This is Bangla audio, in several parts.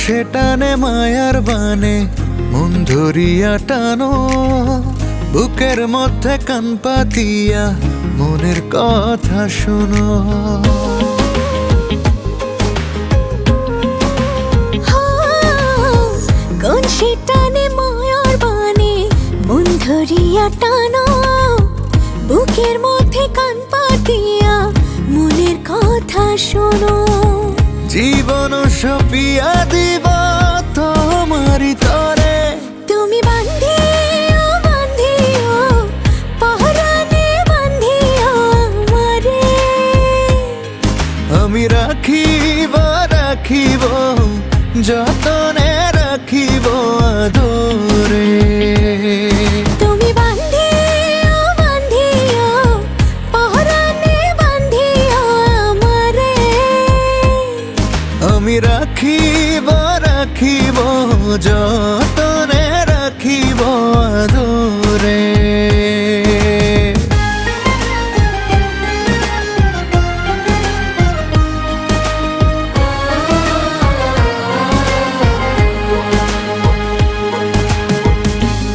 সে টানে মায়ার বানে মন ধরিয়া টানো, বুকের মধ্যে কান পাতিয়া মনের কথা শোনো। কোন সে টানে মায়ার বানে মন ধরিয়া টানো, বুকের মধ্যে কান পাতিয়া মনের কথা শোনো। জীবন সপিয়া দিব তোমারি তরে, তুমি বান্ধিও বান্ধিও পহরানে বান্ধিও আমারে। আমি রাখিব রাখিব যতনে রাখিব আদরে। তুমি বান্ধিও বান্ধিও পহরানে বান্ধিও আমারে। আমি রাখিব রাখিব যতনে রাখিব আদরে।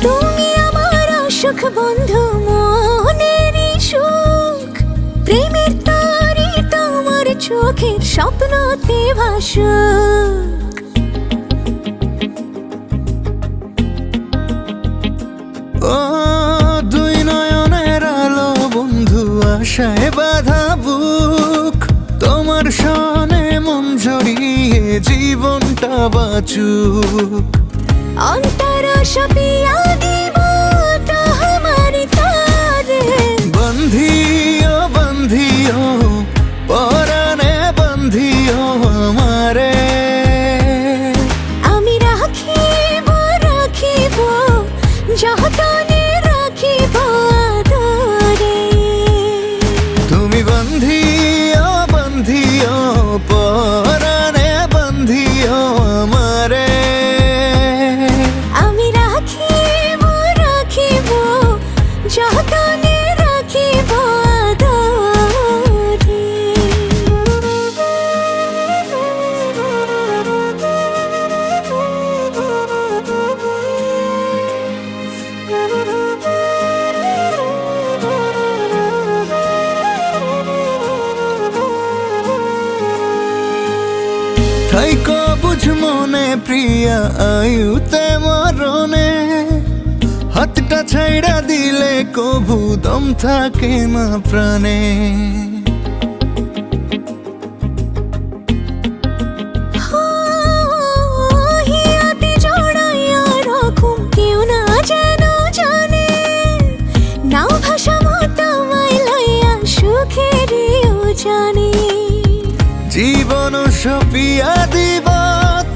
তুমি আমার সুখ বন্ধু, মনেরই সুখ, প্রেমের তারি তোমার চোখের স্বপ্নতে ভাসুক। ও দুই নয়নের আলো বন্ধু, আশায় বাধা বুক, তোমার সনে মন জড়িয়ে জীবনটা বাঁচুক। অন্তর সপিয়া দিব তোমারি তরে, বন্ধিও বন্ধিও পরাণে বন্ধিও আমারে। আমি রাখিব রাখিব যতনে রাখিব আদরে। তুমি বন্ধিও বন্ধিও পরাণে বন্ধিও আমারে। আমি রাখিব রাখিব যতনে রাখিব আদরে। থাইকো বুঝ মনে প্রিয়া আয়ুতে মরণে, হাতটা ছাইড়া দিলে কভু দম থাকে না প্রাণে। হিয়াতে জড়াইয়া রাখুম কেউ না যেন জানে, নাও ভাষা মতো মাই লইয়া সুখেরও জানে। জীবন সপিয়া দিব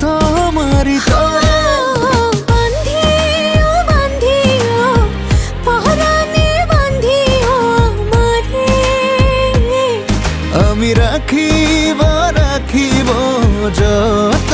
তোমারি তরে, বান্ধিও বান্ধিও পহরানে বান্ধিও আমারে। আমি রাখিব রাখিব যত